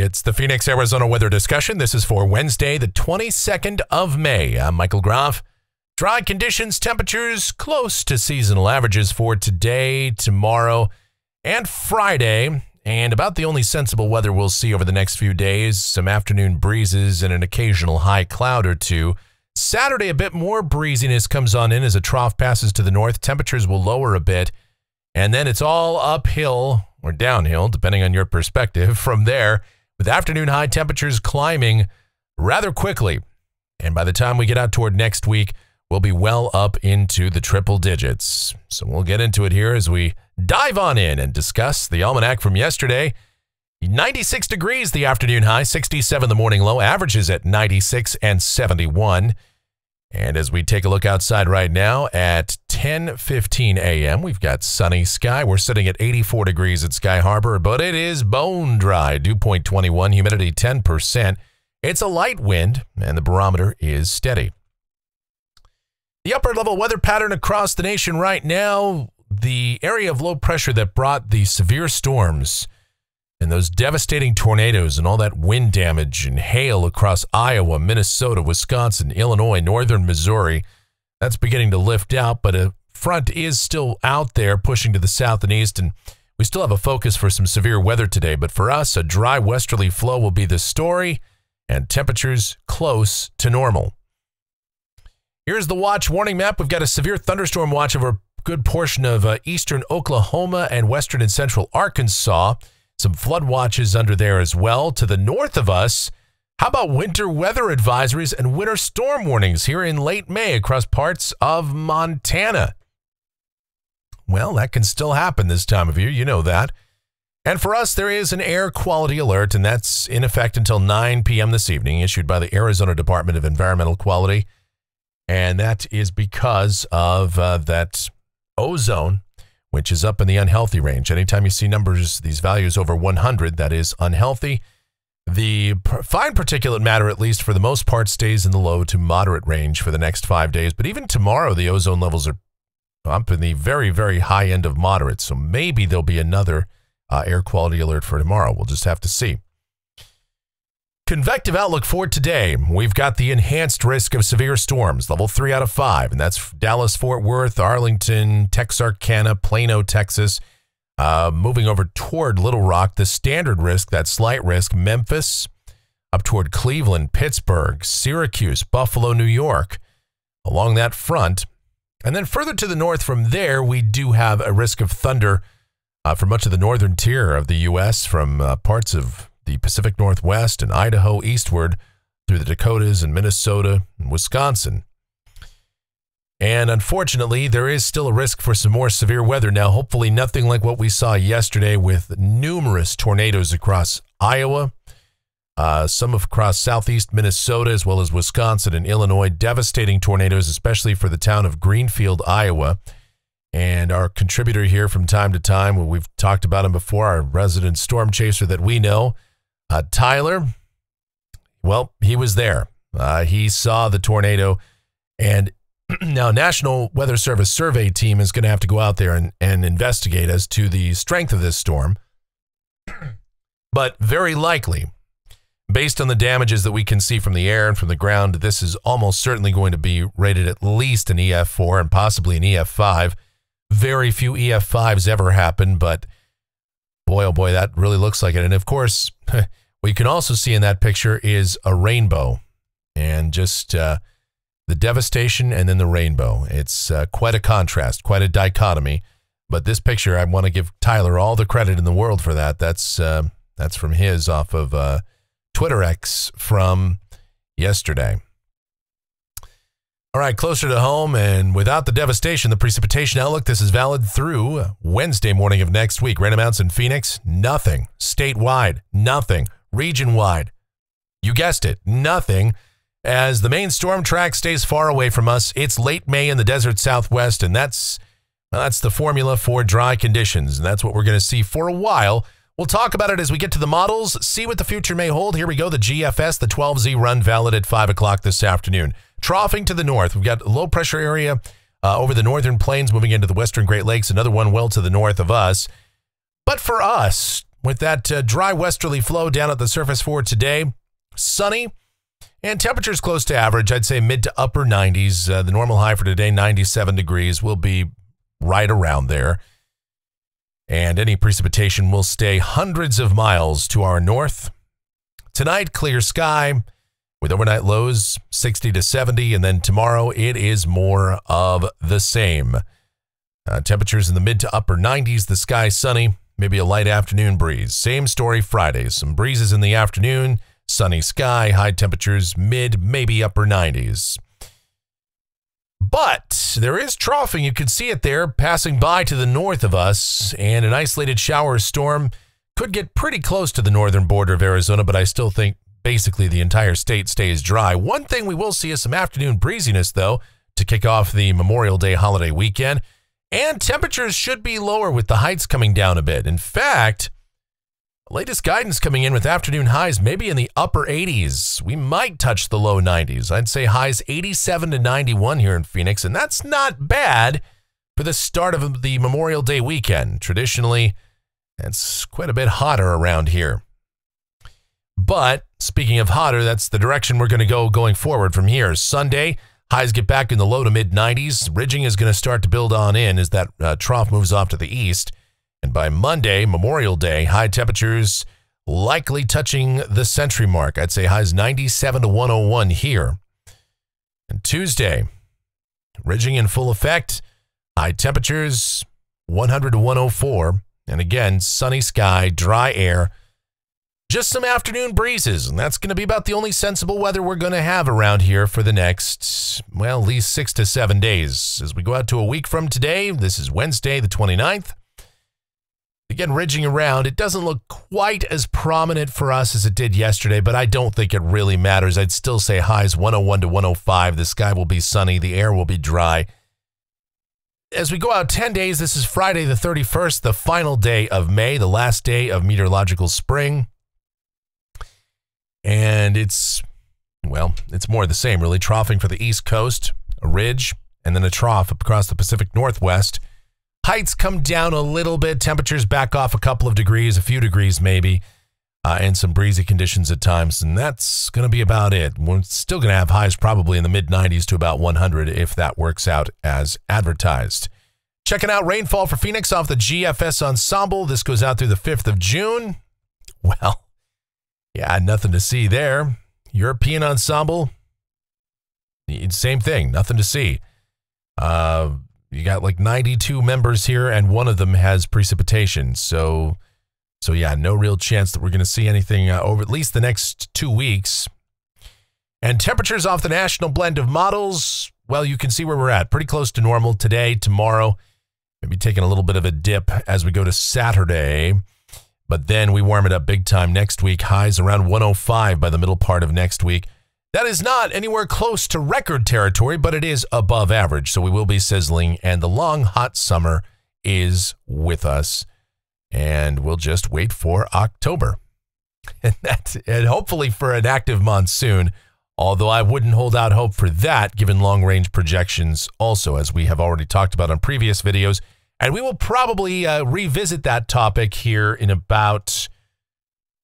It's the Phoenix, Arizona weather discussion. This is for Wednesday, the 22nd of May. I'm Michael Groff. Dry conditions, temperatures close to seasonal averages for today, tomorrow, and Friday. And about the only sensible weather we'll see over the next few days. Some afternoon breezes and an occasional high cloud or two. Saturday, a bit more breeziness comes on in as a trough passes to the north. Temperatures will lower a bit. And then it's all uphill or downhill, depending on your perspective, from there, with afternoon high temperatures climbing rather quickly. And by the time we get out toward next week, we'll be well up into the triple digits. So we'll get into it here as we dive on in and discuss the almanac from yesterday. 96 degrees the afternoon high, 67 the morning low, averages at 96 and 71. And as we take a look outside right now at 10:15 a.m., we've got sunny sky. We're sitting at 84 degrees at Sky Harbor, but it is bone dry. Dew point 21, humidity 10%. It's a light wind, and the barometer is steady. The upper level weather pattern across the nation right now, the area of low pressure that brought the severe storms and those devastating tornadoes and all that wind damage and hail across Iowa, Minnesota, Wisconsin, Illinois, northern Missouri, that's beginning to lift out, but a front is still out there pushing to the south and east, and we still have a focus for some severe weather today. But for us, a dry westerly flow will be the story, and temperatures close to normal. Here's the watch warning map. We've got a severe thunderstorm watch over a good portion of eastern Oklahoma and western and central Arkansas. Some flood watches under there as well. To the north of us, how about winter weather advisories and winter storm warnings here in late May across parts of Montana? Well, that can still happen this time of year. You know that. And for us, there is an air quality alert, and that's in effect until 9 p.m. this evening, issued by the Arizona Department of Environmental Quality. And that is because of that ozone, which is up in the unhealthy range. Anytime you see numbers, these values over 100, that is unhealthy. The fine particulate matter, at least for the most part, stays in the low to moderate range for the next 5 days. But even tomorrow, the ozone levels are up in the very, very high end of moderate. So maybe there'll be another air quality alert for tomorrow. We'll just have to see. Convective outlook for today. We've got the enhanced risk of severe storms, level 3 out of 5, and that's Dallas, Fort Worth, Arlington, Texarkana, Plano, Texas. Moving over toward Little Rock, the standard risk, that slight risk, Memphis, up toward Cleveland, Pittsburgh, Syracuse, Buffalo, New York, along that front. And then further to the north from there, we do have a risk of thunder for much of the northern tier of the U.S., from parts of the Pacific Northwest and Idaho eastward through the Dakotas and Minnesota and Wisconsin. And unfortunately, there is still a risk for some more severe weather now. Hopefully nothing like what we saw yesterday with numerous tornadoes across Iowa, some across southeast Minnesota, as well as Wisconsin and Illinois. Devastating tornadoes, especially for the town of Greenfield, Iowa. And our contributor here from time to time, we've talked about him before, our resident storm chaser that we know, Tyler, well, he was there. He saw the tornado, and now National Weather Service survey team is going to have to go out there and investigate as to the strength of this storm. But very likely, based on the damages that we can see from the air and from the ground, this is almost certainly going to be rated at least an EF4 and possibly an EF5. Very few EF5s ever happen, but boy, oh boy, that really looks like it. And of course, what you can also see in that picture is a rainbow, and just the devastation and then the rainbow. It's quite a contrast, quite a dichotomy. But this picture, I want to give Tyler all the credit in the world for that. That's from his off of Twitter X from yesterday. All right, closer to home and without the devastation, the precipitation outlook, this is valid through Wednesday morning of next week. Rain amounts in Phoenix, nothing. Statewide, nothing. Region-wide, you guessed it, nothing. As the main storm track stays far away from us, it's late May in the desert southwest, and that's the formula for dry conditions, and that's what we're going to see for a while. We'll talk about it as we get to the models, see what the future may hold. Here we go, the GFS, the 12Z run, valid at 5 o'clock this afternoon. Troughing to the north, we've got a low pressure area over the northern plains moving into the western Great Lakes, another one well to the north of us. But for us, with that dry westerly flow down at the surface for today. Sunny and temperatures close to average. I'd say mid to upper 90s. The normal high for today, 97 degrees, will be right around there. And any precipitation will stay hundreds of miles to our north. Tonight, clear sky with overnight lows 60 to 70. And then tomorrow, it is more of the same. Temperatures in the mid to upper 90s. The sky sunny. Maybe a light afternoon breeze. Same story Friday. Some breezes in the afternoon. Sunny sky, high temperatures, mid, maybe upper 90s. But there is troughing. You can see it there passing by to the north of us, and an isolated shower storm could get pretty close to the northern border of Arizona, but I still think basically the entire state stays dry. One thing we will see is some afternoon breeziness, though, to kick off the Memorial Day holiday weekend, and temperatures should be lower with the heights coming down a bit. In fact, latest guidance coming in with afternoon highs maybe in the upper 80s. We might touch the low 90s. I'd say highs 87 to 91 here in Phoenix, and that's not bad for the start of the Memorial Day weekend. Traditionally, it's quite a bit hotter around here. But speaking of hotter, that's the direction we're going to go going forward from here. Sunday, highs get back in the low to mid 90s. Ridging is going to start to build on in as that trough moves off to the east. And by Monday, Memorial Day, high temperatures likely touching the century mark. I'd say highs 97 to 101 here. And Tuesday, ridging in full effect, high temperatures 100 to 104. And again, sunny sky, dry air, just some afternoon breezes. And that's going to be about the only sensible weather we're going to have around here for the next, well, at least 6 to 7 days. As we go out to a week from today, this is Wednesday, the 29th. Again, ridging around, it doesn't look quite as prominent for us as it did yesterday, but I don't think it really matters. I'd still say highs 101 to 105. The sky will be sunny. The air will be dry. As we go out 10 days, this is Friday the 31st, the final day of May, the last day of meteorological spring. And it's, well, it's more of the same, really. Troughing for the East Coast, a ridge, and then a trough across the Pacific Northwest. Heights come down a little bit, temperatures back off a couple of degrees, a few degrees maybe, and some breezy conditions at times, and that's going to be about it. We're still going to have highs probably in the mid-90s to about 100 if that works out as advertised. Checking out rainfall for Phoenix off the GFS Ensemble. This goes out through the 5th of June. Well, yeah, nothing to see there. European Ensemble, same thing, nothing to see. You got like 92 members here, and one of them has precipitation. So yeah, no real chance that we're going to see anything over at least the next 2 weeks. And temperatures off the national blend of models, well, you can see where we're at. Pretty close to normal today, tomorrow. Maybe taking a little bit of a dip as we go to Saturday. But then we warm it up big time next week. Highs around 105 by the middle part of next week. That is not anywhere close to record territory, but it is above average, so we will be sizzling, and the long, hot summer is with us, and we'll just wait for October. And hopefully for an active monsoon, although I wouldn't hold out hope for that, given long-range projections also, as we have already talked about on previous videos, and we will probably revisit that topic here in about,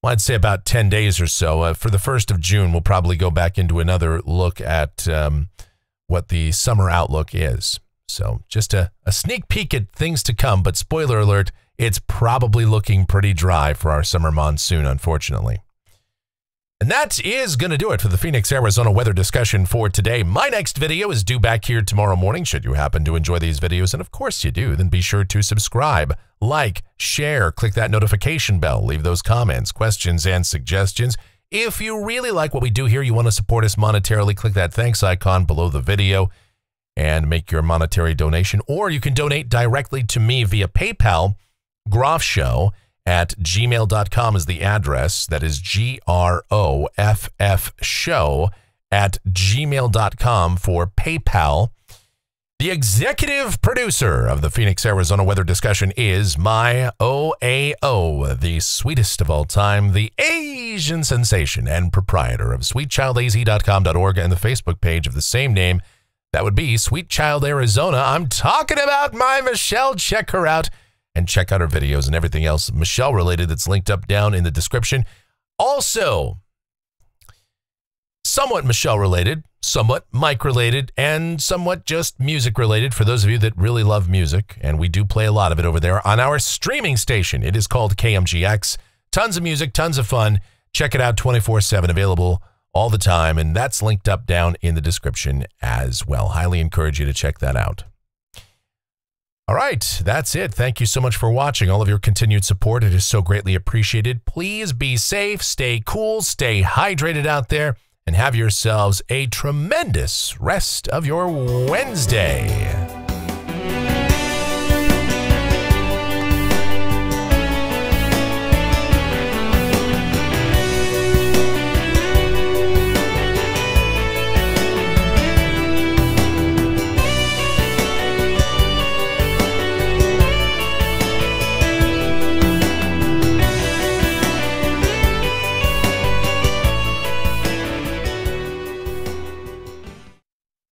well, I'd say about 10 days or so. For the 1st of June, we'll probably go back into another look at what the summer outlook is. So just a sneak peek at things to come, but spoiler alert, it's probably looking pretty dry for our summer monsoon, unfortunately. And that is going to do it for the Phoenix, Arizona weather discussion for today. My next video is due back here tomorrow morning. Should you happen to enjoy these videos, and of course you do, then be sure to subscribe, like, share, click that notification bell, leave those comments, questions, and suggestions. If you really like what we do here, you want to support us monetarily, click that thanks icon below the video and make your monetary donation. Or you can donate directly to me via PayPal. Groffshow at gmail.com is the address. That is GROFF show at gmail.com for PayPal. The executive producer of the Phoenix, Arizona weather discussion is my OAO, the sweetest of all time, the Asian sensation and proprietor of sweetchildaz.com.org and the Facebook page of the same name. That would be Sweet Child Arizona. I'm talking about my Michelle. Check her out and check out our videos and everything else Michelle related that's linked up down in the description. Also, somewhat Michelle related, somewhat Mike related, and somewhat just music related for those of you that really love music, and we do play a lot of it over there on our streaming station. It is called KMGX. Tons of music, tons of fun. Check it out 24/7, available all the time, and that's linked up down in the description as well. Highly encourage you to check that out. All right, that's it. Thank you so much for watching. All of your continued support, it is so greatly appreciated. Please be safe, stay cool, stay hydrated out there, and have yourselves a tremendous rest of your Wednesday.